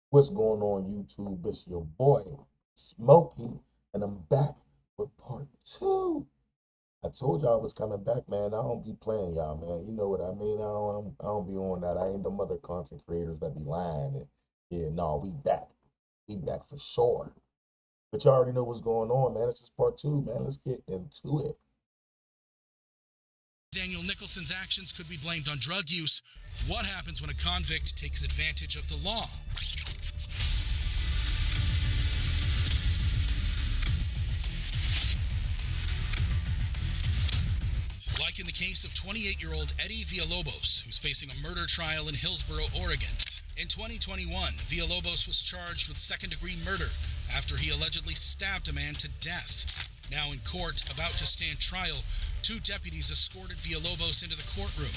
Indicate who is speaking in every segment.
Speaker 1: What's going on YouTube? It's your boy, Smokie, and I'm back with part two. I told y'all I was coming back, man. I don't be playing y'all, man. You know what I mean? I don't be on that. I ain't them other content creators that be lying. And yeah, no, we back. We back for sure. But y'all already know what's going on, man. This is part two, man. Let's get into it.
Speaker 2: Daniel Nicholson's actions could be blamed on drug use. What happens when a convict takes advantage of the law? Like in the case of 28-year-old Eddie Villalobos, who's facing a murder trial in Hillsboro, Oregon. In 2021, Villalobos was charged with second-degree murder after he allegedly stabbed a man to death. Now in court, about to stand trial, two deputies escorted Villalobos into the courtroom.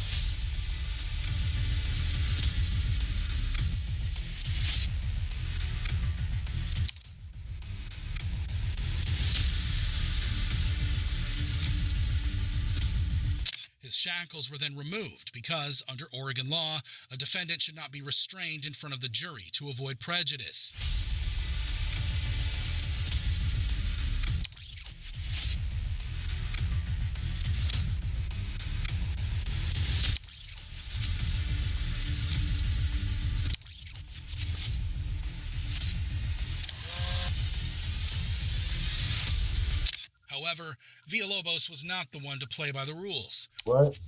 Speaker 2: His shackles were then removed because, under Oregon law, a defendant should not be restrained in front of the jury to avoid prejudice. However, Villalobos was not the one to play by the rules.
Speaker 1: What?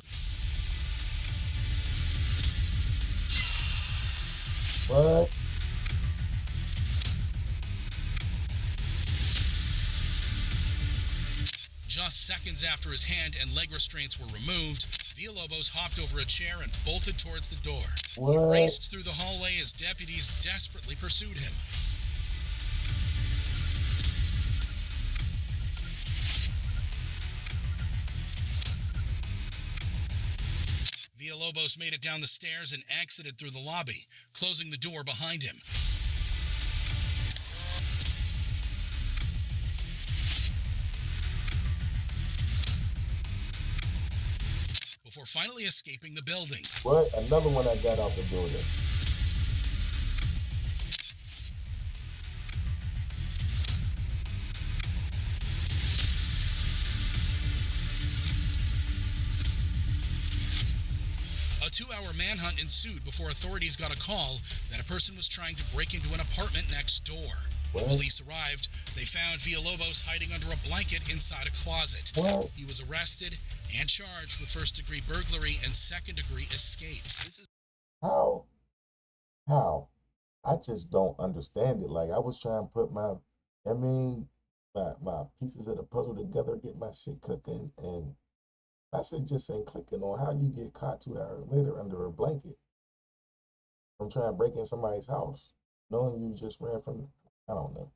Speaker 1: What?
Speaker 2: Just seconds after his hand and leg restraints were removed, Villalobos hopped over a chair and bolted towards the door.
Speaker 1: What?
Speaker 2: He raced through the hallway as deputies desperately pursued him. Villalobos made it down the stairs and exited through the lobby, closing the door behind him. Before finally escaping the building.
Speaker 1: What? Another one I got out the building.
Speaker 2: A 2-hour manhunt ensued before authorities got a call that a person was trying to break into an apartment next door. When police arrived, they found Villalobos hiding under a blanket inside a closet.
Speaker 1: What?
Speaker 2: He was arrested and charged with first-degree burglary and second-degree escape.
Speaker 1: How? How? I just don't understand it. Like I was trying to put my pieces of the puzzle together, get my shit cooking, and that shit just ain't clicking on how you get caught 2 hours later under a blanket from trying to break in somebody's house, knowing you just ran from. I don't know.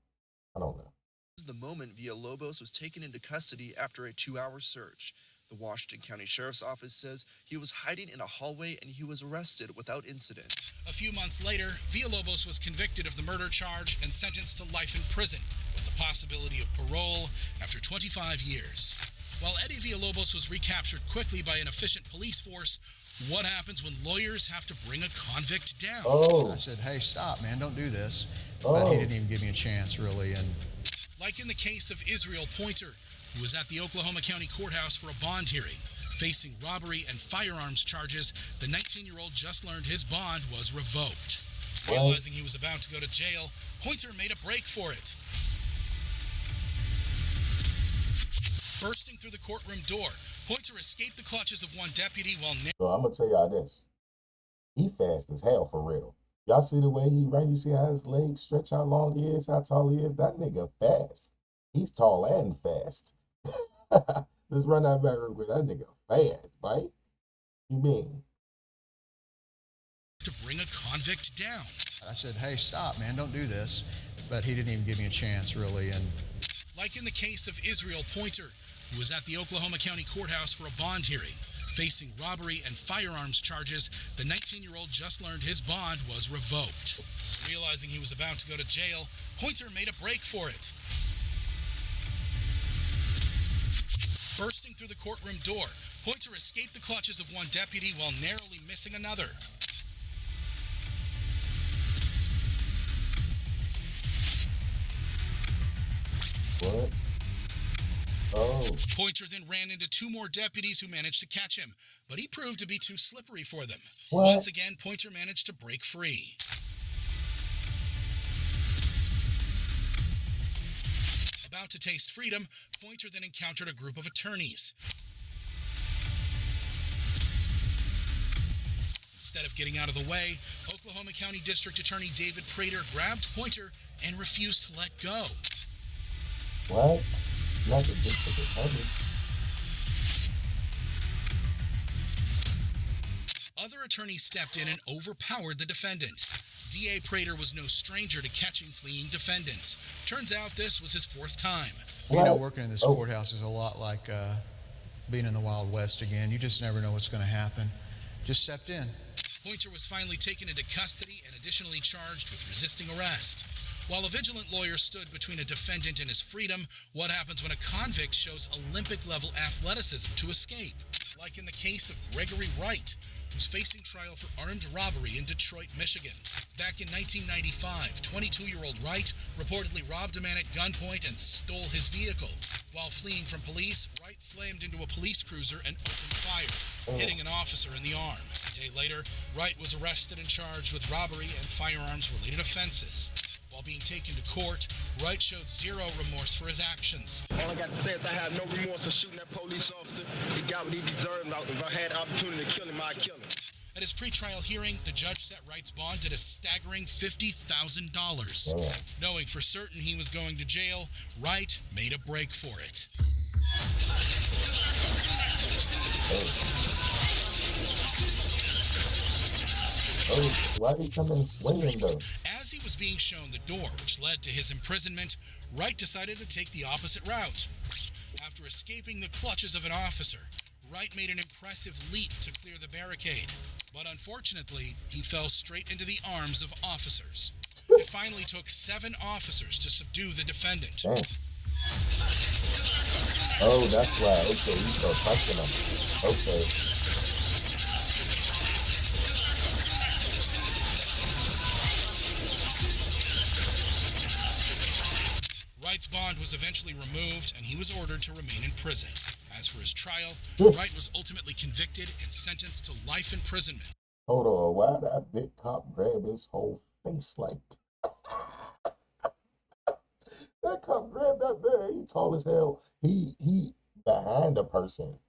Speaker 1: I don't know.
Speaker 3: This is the moment Villalobos was taken into custody after a 2-hour search. The Washington County Sheriff's Office says he was hiding in a hallway and he was arrested without incident.
Speaker 2: A few months later, Villalobos was convicted of the murder charge and sentenced to life in prison, with the possibility of parole after 25 years. While Eddie Villalobos was recaptured quickly by an efficient police force, what happens when lawyers have to bring a convict down?
Speaker 1: Oh.
Speaker 4: I said, hey, stop, man, don't do this.
Speaker 1: Oh.
Speaker 4: But he didn't even give me a chance, really. And
Speaker 2: like in the case of Israel Pointer, who was at the Oklahoma County Courthouse for a bond hearing. Facing robbery and firearms charges, the 19-year-old just learned his bond was revoked. Realizing he was about to go to jail, Pointer made a break for it. Bursting through the courtroom door, Pointer escaped the clutches of one deputy while...
Speaker 1: So I'm going to tell y'all this. He fast as hell for real. Y'all see the way he ran? You see how his legs stretch, how long he is, how tall he is? That nigga fast. He's tall and fast. Let's run that back real quick. That nigga fast, right? You mean?
Speaker 2: To bring a convict down.
Speaker 4: I said, hey, stop, man, don't do this. But he didn't even give me a chance, really. And
Speaker 2: like in the case of Israel Pointer, who was at the Oklahoma County Courthouse for a bond hearing. Facing robbery and firearms charges, the 19-year-old just learned his bond was revoked. Realizing he was about to go to jail, Pointer made a break for it. Bursting through the courtroom door, Pointer escaped the clutches of one deputy while narrowly missing another.
Speaker 1: Oh.
Speaker 2: Pointer then ran into 2 more deputies who managed to catch him, but he proved to be too slippery for them.
Speaker 1: What?
Speaker 2: Once again, Pointer managed to break free. About to taste freedom, Pointer then encountered a group of attorneys. Instead of getting out of the way, Oklahoma County District Attorney David Prater grabbed Pointer and refused to let go.
Speaker 1: What? Not the district attorney.
Speaker 2: Other attorneys stepped in and overpowered the defendant. DA Prater was no stranger to catching fleeing defendants. Turns out this was his 4th time.
Speaker 4: You know, working in this courthouse is a lot like being in the Wild West again. You just never know what's going to happen. Just stepped in.
Speaker 2: Pointer was finally taken into custody and additionally charged with resisting arrest. While a vigilant lawyer stood between a defendant and his freedom, what happens when a convict shows Olympic-level athleticism to escape? Like in the case of Gregory Wright, who's facing trial for armed robbery in Detroit, Michigan. Back in 1995, 22-year-old Wright reportedly robbed a man at gunpoint and stole his vehicle. While fleeing from police, Wright slammed into a police cruiser and opened fire, hitting an officer in the arm. A day later, Wright was arrested and charged with robbery and firearms-related offenses. While being taken to court, Wright showed zero remorse for his actions.
Speaker 5: All I got to say is I have no remorse for shooting that police officer. He got what he deserved. If I had the opportunity to kill him, I'd kill him.
Speaker 2: At his pretrial hearing, the judge set Wright's bond at a staggering $50,000. Knowing for certain he was going to jail, Wright made a break for it.
Speaker 1: Why did he come in swinging though?
Speaker 2: As he was being shown the door which led to his imprisonment, Wright decided to take the opposite route. After escaping the clutches of an officer, Wright made an impressive leap to clear the barricade, but unfortunately, he fell straight into the arms of officers. It finally took 7 officers to subdue the defendant.
Speaker 1: Damn. Oh, that's why. Okay, you start punching him. Okay.
Speaker 2: Wright's bond was eventually removed, and he was ordered to remain in prison. As for his trial, Wright was ultimately convicted and sentenced to life imprisonment.
Speaker 1: Hold on, why that big cop grab his whole face like that? That cop grabbed that man. He tall as hell. He behind a person,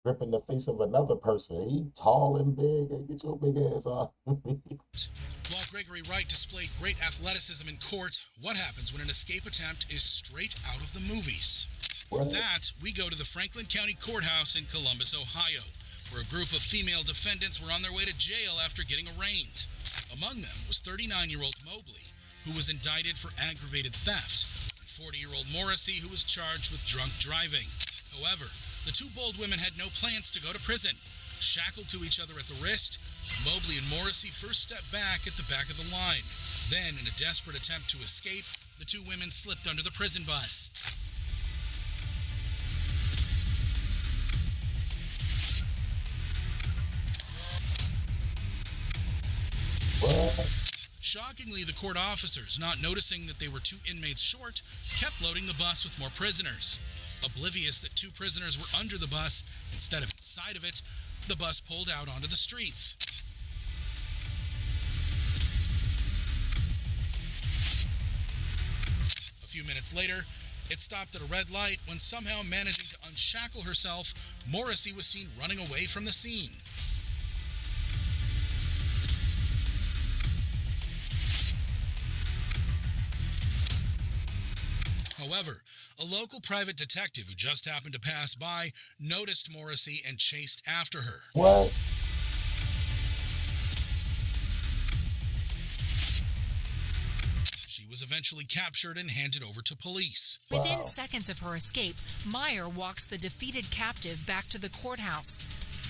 Speaker 1: gripping the face of another person. He tall and big. Hey, get your big ass off.
Speaker 2: While Gregory Wright displayed great athleticism in court, what happens when an escape attempt is straight out of the movies? For that, we go to the Franklin County Courthouse in Columbus, Ohio, where a group of female defendants were on their way to jail after getting arraigned. Among them was 39-year-old Mobley, who was indicted for aggravated theft, and 40-year-old Morrissey, who was charged with drunk driving. However, the 2 bold women had no plans to go to prison. Shackled to each other at the wrist, Mobley and Morrissey first stepped back at the back of the line. Then, in a desperate attempt to escape, the 2 women slipped under the prison bus.
Speaker 1: What?
Speaker 2: Shockingly, the court officers, not noticing that they were 2 inmates short, kept loading the bus with more prisoners. Oblivious that 2 prisoners were under the bus instead of inside of it, the bus pulled out onto the streets. A few minutes later, it stopped at a red light when, somehow managing to unshackle herself, Morrissey was seen running away from the scene. However, a local private detective who just happened to pass by noticed Morrissey and chased after her.
Speaker 1: What?
Speaker 2: She was eventually captured and handed over to police.
Speaker 6: Within seconds of her escape, Meyer walks the defeated captive back to the courthouse.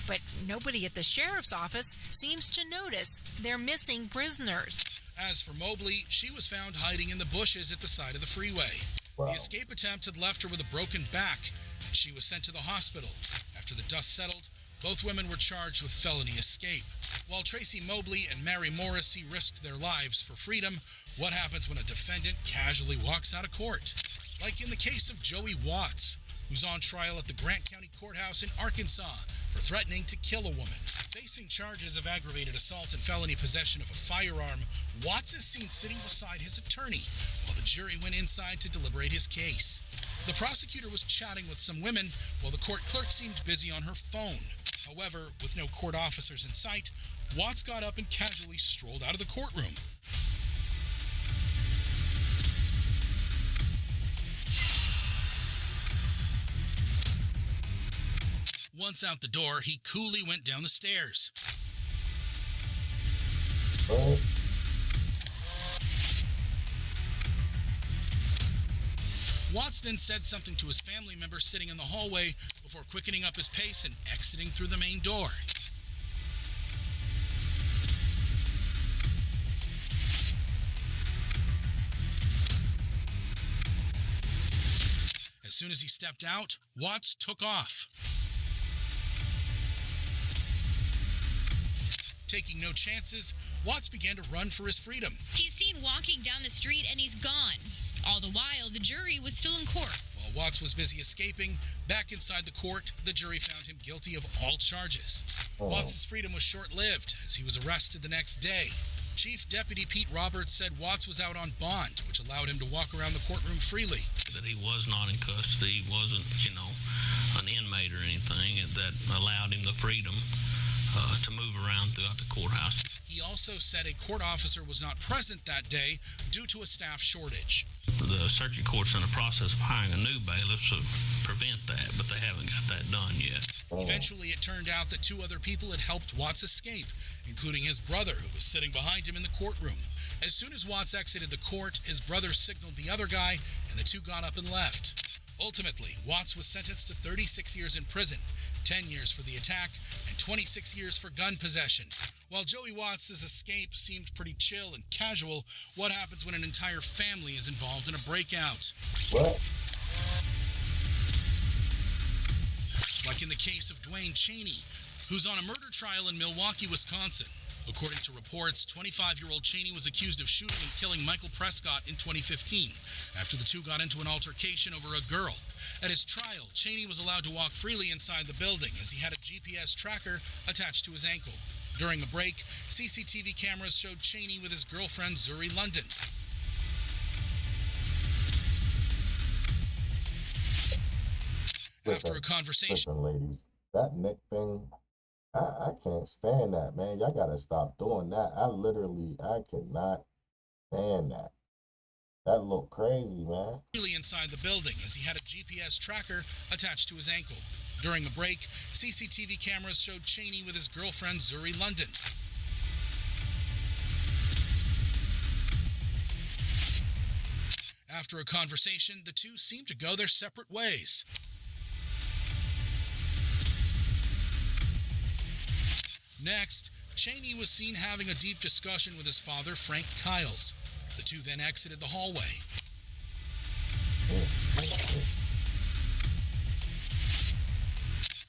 Speaker 6: But nobody at the sheriff's office seems to notice they're missing prisoners.
Speaker 2: As for Mobley, she was found hiding in the bushes at the side of the freeway. The escape attempt had left her with a broken back, and she was sent to the hospital. After the dust settled, both women were charged with felony escape. While Tracy Mobley and Mary Morrissey risked their lives for freedom, what happens when a defendant casually walks out of court? Like in the case of Joey Watts, who's on trial at the Grant County Courthouse in Arkansas for threatening to kill a woman. Facing charges of aggravated assault and felony possession of a firearm, Watts is seen sitting beside his attorney while the jury went inside to deliberate his case. The prosecutor was chatting with some women while the court clerk seemed busy on her phone. However, with no court officers in sight, Watts got up and casually strolled out of the courtroom. Once out the door, he coolly went down the stairs. Watts then said something to his family member sitting in the hallway before quickening up his pace and exiting through the main door. As soon as he stepped out, Watts took off. Taking no chances, Watts began to run for his freedom.
Speaker 7: He's seen walking down the street and he's gone. All the while, the jury was still in court.
Speaker 2: While Watts was busy escaping, back inside the court, the jury found him guilty of all charges. Watts' freedom was short-lived as he was arrested the next day. Chief Deputy Pete Roberts said Watts was out on bond, which allowed him to walk around the courtroom freely.
Speaker 8: That he was not in custody, he wasn't, an inmate or anything, and that allowed him the freedom to move around throughout the courthouse.
Speaker 2: He also said a court officer was not present that day due to a staff shortage.
Speaker 8: The circuit court's in the process of hiring a new bailiff to prevent that, but they haven't got that done yet.
Speaker 2: Eventually, it turned out that two other people had helped Watts escape, including his brother, who was sitting behind him in the courtroom. As soon as Watts exited the court, his brother signaled the other guy, and the two got up and left. Ultimately, Watts was sentenced to 36 years in prison, 10 years for the attack, and 26 years for gun possession. While Joey Watts' escape seemed pretty chill and casual, what happens when an entire family is involved in a breakout?
Speaker 1: What?
Speaker 2: Like in the case of Dwayne Cheney, who's on a murder trial in Milwaukee, Wisconsin. According to reports, 25-year-old Cheney was accused of shooting and killing Michael Prescott in 2015 after the two got into an altercation over a girl. At his trial, Cheney was allowed to walk freely inside the building as he had a GPS tracker attached to his ankle. During a break, CCTV cameras showed Cheney with his girlfriend, Zuri London. After a conversation...
Speaker 1: Listen, ladies, that neck thing... I can't stand that, man. Y'all gotta stop doing that. I cannot stand that. That look crazy, man.
Speaker 2: Really inside the building as he had a GPS tracker attached to his ankle. During a break, CCTV cameras showed Cheney with his girlfriend, Zuri London. After a conversation, the two seemed to go their separate ways. Next, Cheney was seen having a deep discussion with his father, Frank Kiles. The two then exited the hallway.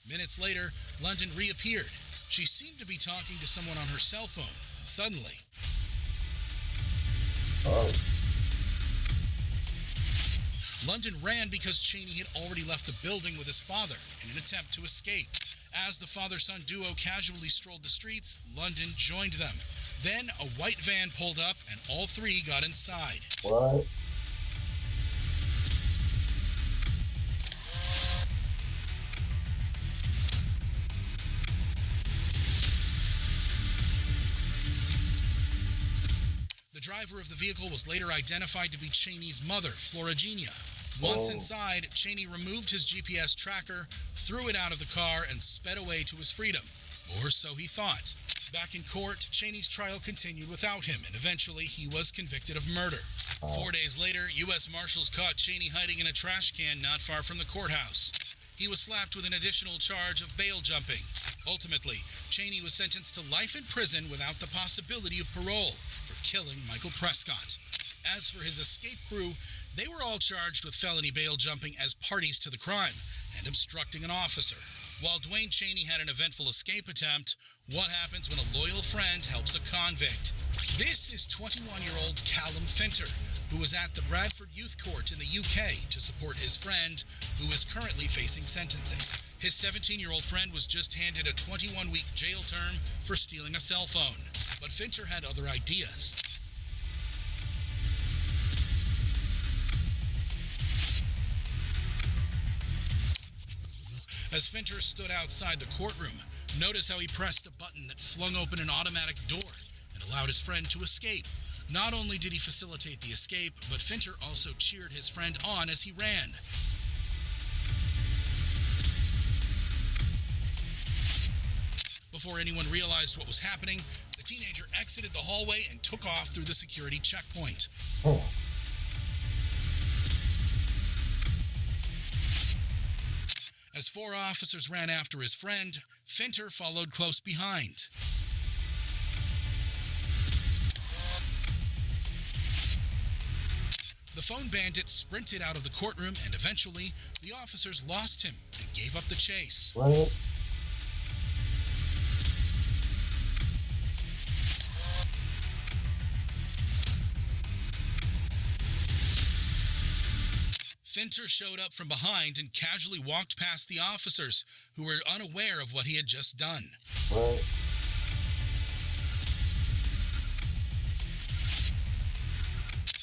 Speaker 2: Minutes later, London reappeared. She seemed to be talking to someone on her cell phone, and suddenly... London ran because Cheney had already left the building with his father in an attempt to escape. As the father-son duo casually strolled the streets, London joined them. Then a white van pulled up and all three got inside.
Speaker 1: What?
Speaker 2: The driver of the vehicle was later identified to be Cheney's mother, Florigenia. Once inside, Cheney removed his GPS tracker, threw it out of the car, and sped away to his freedom. Or so he thought. Back in court, Cheney's trial continued without him, and eventually he was convicted of murder. 4 days later, U.S. Marshals caught Cheney hiding in a trash can not far from the courthouse. He was slapped with an additional charge of bail jumping. Ultimately, Cheney was sentenced to life in prison without the possibility of parole for killing Michael Prescott. As for his escape crew, they were all charged with felony bail jumping as parties to the crime and obstructing an officer. While Dwayne Cheney had an eventful escape attempt, what happens when a loyal friend helps a convict? This is 21-year-old Callum Finter, who was at the Bradford Youth Court in the UK to support his friend, who is currently facing sentencing. His 17-year-old friend was just handed a 21-week jail term for stealing a cell phone, but Finter had other ideas. As Finter stood outside the courtroom, notice how he pressed a button that flung open an automatic door and allowed his friend to escape. Not only did he facilitate the escape, but Finter also cheered his friend on as he ran. Before anyone realized what was happening, the teenager exited the hallway and took off through the security checkpoint. As 4 officers ran after his friend, Finter followed close behind. The phone bandit sprinted out of the courtroom, and eventually, the officers lost him and gave up the chase.
Speaker 1: What?
Speaker 2: Finter showed up from behind and casually walked past the officers, who were unaware of what he had just done.
Speaker 1: What?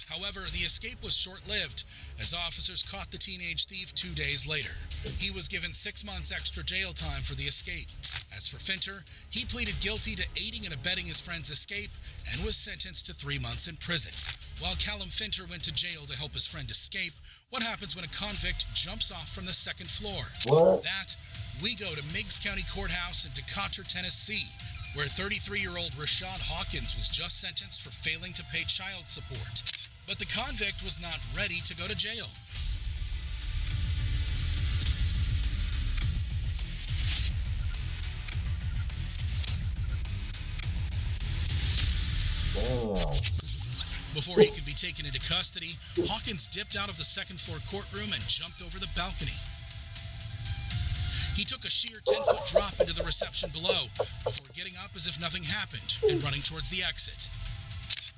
Speaker 2: However, the escape was short-lived, as officers caught the teenage thief 2 days later. He was given 6 months extra jail time for the escape. As for Finter, he pleaded guilty to aiding and abetting his friend's escape and was sentenced to 3 months in prison. While Callum Finter went to jail to help his friend escape, what happens when a convict jumps off from the 2nd floor?
Speaker 1: What?
Speaker 2: That, we go to Meigs County Courthouse in Decatur, Tennessee, where 33-year-old Rashad Hawkins was just sentenced for failing to pay child support. But the convict was not ready to go to jail.
Speaker 1: Damn.
Speaker 2: Before he could be taken into custody, Hawkins dipped out of the 2nd floor courtroom and jumped over the balcony. He took a sheer 10-foot drop into the reception below before getting up as if nothing happened and running towards the exit.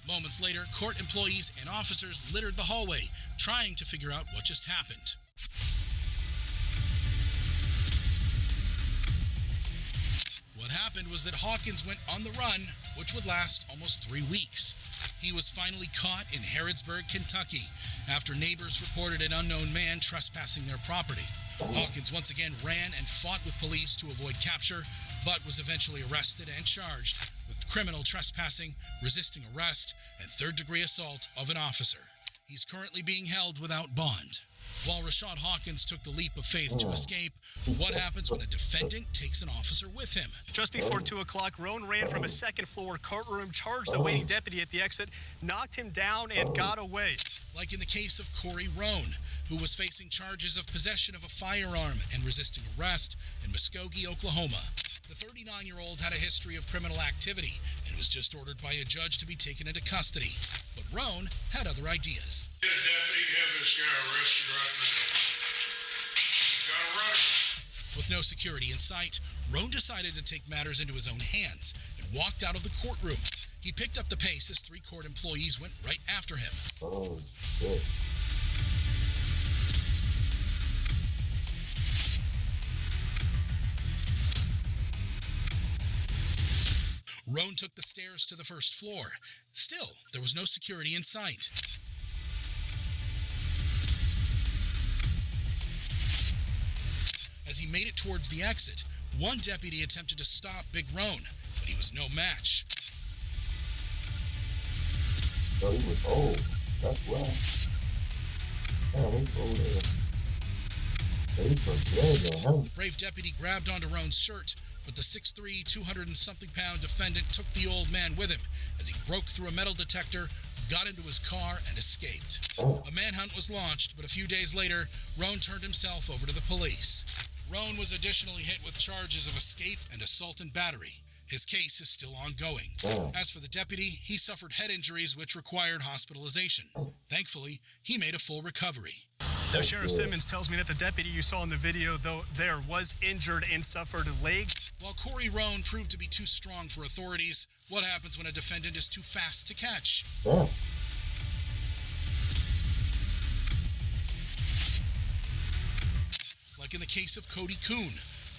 Speaker 2: Moments later, court employees and officers littered the hallway, trying to figure out what just happened. What happened was that Hawkins went on the run, which would last almost 3 weeks. He was finally caught in Harrodsburg, Kentucky, after neighbors reported an unknown man trespassing their property. Hawkins once again ran and fought with police to avoid capture, but was eventually arrested and charged with criminal trespassing, resisting arrest, and 3rd-degree assault of an officer. He's currently being held without bond. While Rashad Hawkins took the leap of faith to escape, what happens when a defendant takes an officer with him?
Speaker 9: Just before 2 o'clock, Roan ran from a 2nd-floor courtroom, charged the waiting deputy at the exit, knocked him down, and got away.
Speaker 2: Like in the case of Corey Roan, who was facing charges of possession of a firearm and resisting arrest in Muskogee, Oklahoma. The 39-year-old had a history of criminal activity and was just ordered by a judge to be taken into custody. But Roan had other ideas.
Speaker 10: Get a deputy, have this guy arrested right now. Gotta rush.
Speaker 2: With no security in sight, Roan decided to take matters into his own hands and walked out of the courtroom. He picked up the pace as 3 court employees went right after him.
Speaker 1: Oh, shit.
Speaker 2: Roan took the stairs to the 1st floor. Still, there was no security in sight. As he made it towards the exit, one deputy attempted to stop Big Roan, but he was no match.
Speaker 1: Oh, he was old. That's why. Damn, he's old there. He's from dragging him.
Speaker 2: The brave deputy grabbed onto Roan's shirt, but the 6'3", 200-and-something-pound defendant took the old man with him as he broke through a metal detector, got into his car, and escaped. A manhunt was launched, but a few days later, Roan turned himself over to the police. Roan was additionally hit with charges of escape and assault and battery. His case is still ongoing. As for the deputy, he suffered head injuries which required hospitalization. Thankfully, he made a full recovery.
Speaker 9: Now, Sheriff Simmons tells me that the deputy you saw in the video, though, there was injured and suffered a leg.
Speaker 2: While Corey Roan proved to be too strong for authorities, what happens when a defendant is too fast to catch? like in the case of Cody Kuhn,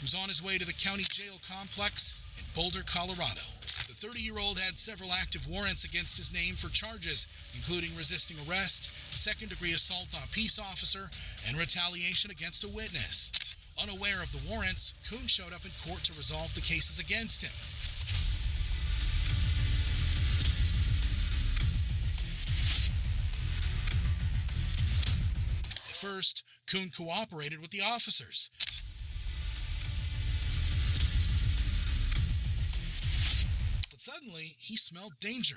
Speaker 2: who's on his way to the county jail complex in Boulder, Colorado. The 30-year-old had several active warrants against his name for charges, including resisting arrest, second-degree assault on a peace officer, and retaliation against a witness. Unaware of the warrants, Kuhn showed up in court to resolve the cases against him. At first, Kuhn cooperated with the officers. But suddenly, he smelled danger.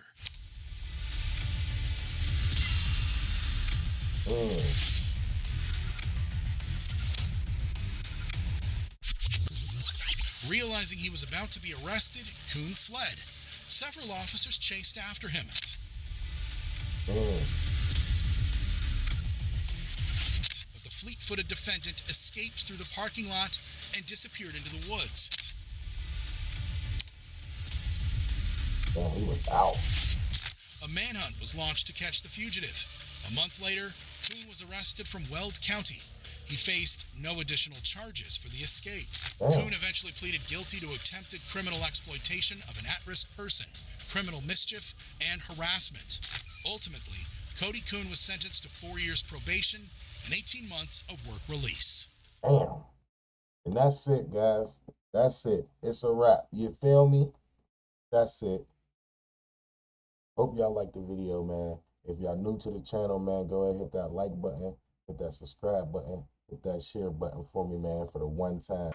Speaker 2: Realizing he was about to be arrested, Kuhn fled. Several officers chased after him. But the fleet-footed defendant escaped through the parking lot and disappeared into the woods.
Speaker 1: Damn, he was out.
Speaker 2: A manhunt was launched to catch the fugitive. A month later, Kuhn was arrested from Weld County. He faced no additional charges for the escape. Kuhn eventually pleaded guilty to attempted criminal exploitation of an at-risk person, criminal mischief, and harassment. Ultimately, Cody Kuhn was sentenced to 4 years probation and 18 months of work release.
Speaker 1: Damn. And that's it, guys. That's it. It's a wrap. You feel me? That's it. Hope y'all liked the video, man. If y'all new to the channel, man, go ahead and hit that like button, hit that subscribe button, hit that share button for me, man, for the one time.